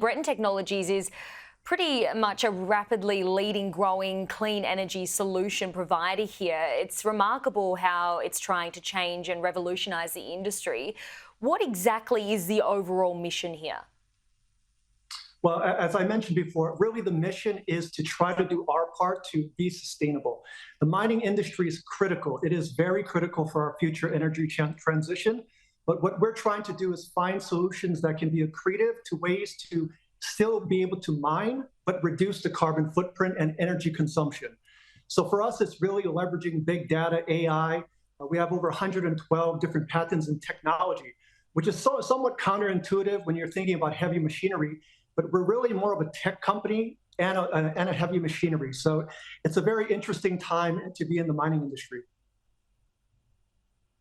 Breton Technologies is pretty much a rapidly leading, growing clean energy solution provider here. It's remarkable how it's trying to change and revolutionise the industry. What exactly is the overall mission here? Well, as I mentioned before, really the mission is to try to do our part to be sustainable. The mining industry is critical. It is very critical for our future energy transition. But what we're trying to do is find solutions that can be accretive to ways to still be able to mine, but reduce the carbon footprint and energy consumption. So for us, it's really leveraging big data, AI. We have over 112 different patents in technology, which is somewhat counterintuitive when you're thinking about heavy machinery, but we're really more of a tech company and a heavy machinery. So it's a very interesting time to be in the mining industry.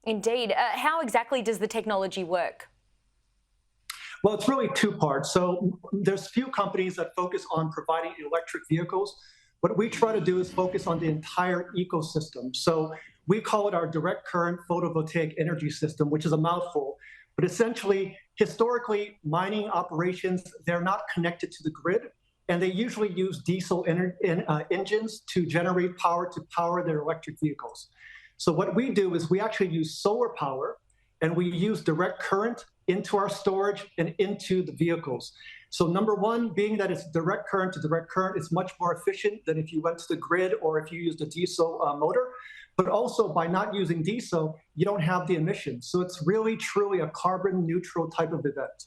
Indeed. How exactly does the technology work? Well, it's really two parts. So there's few companies that focus on providing electric vehicles. What we try to do is focus on the entire ecosystem. So we call it our direct current photovoltaic energy system, which is a mouthful. But essentially, historically, mining operations, they're not connected to the grid, and they usually use diesel engines to generate power to power their electric vehicles. So what we do is we actually use solar power, and we use direct current into our storage and into the vehicles. So number one, being that it's direct current to direct current, it's much more efficient than if you went to the grid or if you used a diesel motor. But also by not using diesel, you don't have the emissions. So it's really, truly a carbon neutral type of event.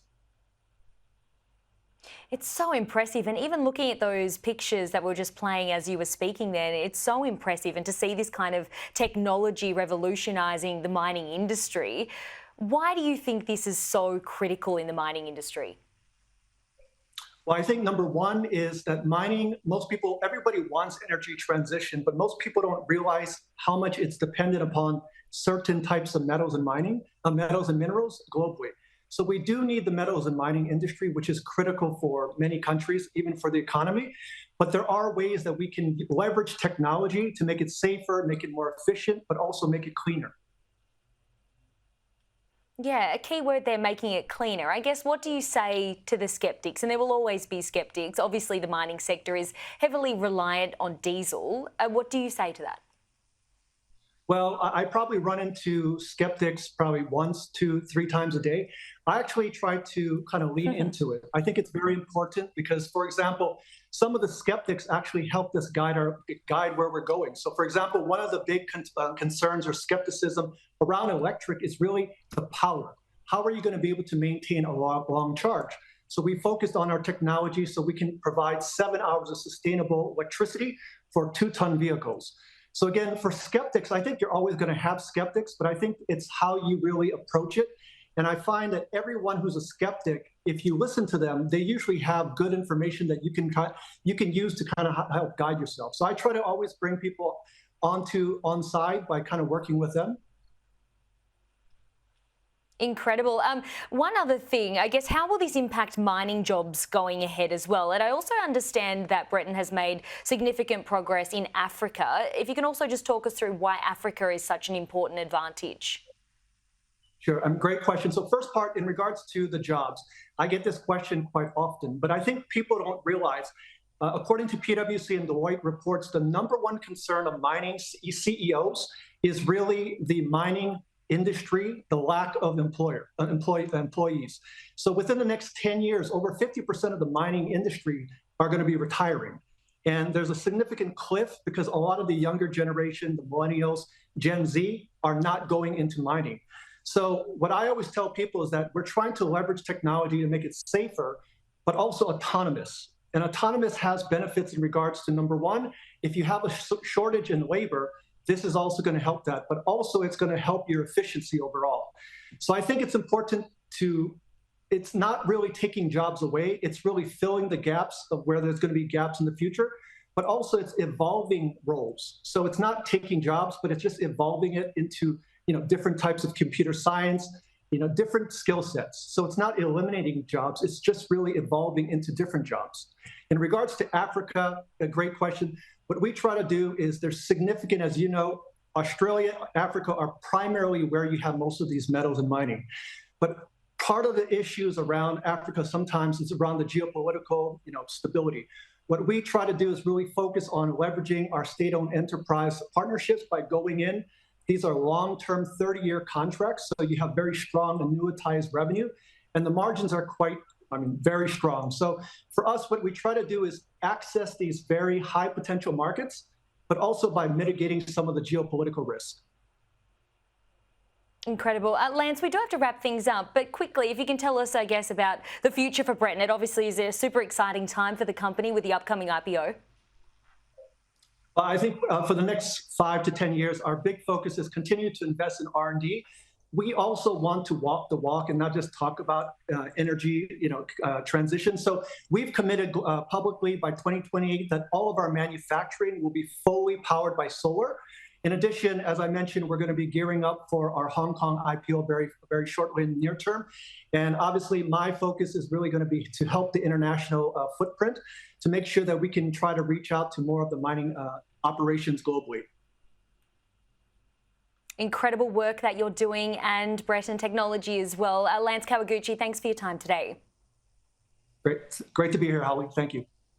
It's so impressive. And even looking at those pictures that were just playing as you were speaking there, it's so impressive. And to see this kind of technology revolutionising the mining industry, why do you think this is so critical in the mining industry? Well, I think number one is that mining, everybody wants energy transition, but most people don't realize how much it's dependent upon certain types of metals and metals and minerals globally. So we do need the metals and mining industry, which is critical for many countries, even for the economy. But there are ways that we can leverage technology to make it safer, make it more efficient, but also make it cleaner. Yeah, a key word there, making it cleaner. I guess, what do you say to the skeptics? And there will always be skeptics. Obviously, the mining sector is heavily reliant on diesel. What do you say to that? Well, I probably run into skeptics probably once, two, three times a day. I actually try to kind of lean into it. I think it's very important because, for example, some of the skeptics actually helped us guide where we're going. So, for example, one of the big concerns or skepticism around electric is really the power. How are you going to be able to maintain a long charge? So we focused on our technology so we can provide 7 hours of sustainable electricity for 2-ton vehicles. So again, for skeptics, I think you're always going to have skeptics, but I think it's how you really approach it. And I find that everyone who's a skeptic, if you listen to them, they usually have good information that you can use to kind of help guide yourself. So I try to always bring people on side by kind of working with them. Incredible. One other thing, I guess, how will this impact mining jobs going ahead as well? And I also understand that Breton has made significant progress in Africa. If you can also just talk us through why Africa is such an important advantage. Sure, great question. So first part, in regards to the jobs, I get this question quite often, but I think people don't realize, according to PwC and Deloitte reports, the number one concern of mining CEOs is really the mining industry, the lack of employees. So within the next 10 years, over 50% of the mining industry are going to be retiring. And there's a significant cliff because a lot of the younger generation, the millennials, Gen Z, are not going into mining. So what I always tell people is that we're trying to leverage technology to make it safer, but also autonomous. And autonomous has benefits in regards to, number one, if you have a shortage in labor, this is also going to help that, but also it's going to help your efficiency overall. So I think it's important it's not really taking jobs away, it's really filling the gaps of where there's going to be gaps in the future, but also it's evolving roles. So it's not taking jobs, but it's just evolving it into different types of computer science, different skill sets. So it's not eliminating jobs, it's just really evolving into different jobs. In regards to Africa, a great question. What we try to do is there's significant, as you know, Australia, Africa are primarily where you have most of these metals and mining. But part of the issues around Africa sometimes is around the geopolitical, stability. What we try to do is really focus on leveraging our state-owned enterprise partnerships by going in. These are long-term 30-year contracts, so you have very strong annuitized revenue, and the margins are very strong. So for us, what we try to do is access these very high potential markets, but also by mitigating some of the geopolitical risk. Incredible. Lance, we do have to wrap things up, but quickly, if you can tell us, I guess, about the future for Breton. It obviously is a super exciting time for the company with the upcoming IPO. I think for the next 5 to 10 years, our big focus is continue to invest in R&D. We also want to walk the walk and not just talk about energy, transition. So we've committed publicly by 2028 that all of our manufacturing will be fully powered by solar. In addition, as I mentioned, we're going to be gearing up for our Hong Kong IPO very, very shortly in the near term. And obviously, my focus is really going to be to help the international footprint to make sure that we can try to reach out to more of the mining operations globally. Incredible work that you're doing, and Breton Technology as well. Lance Kawaguchi, thanks for your time today. Great to be here, Holly. Thank you.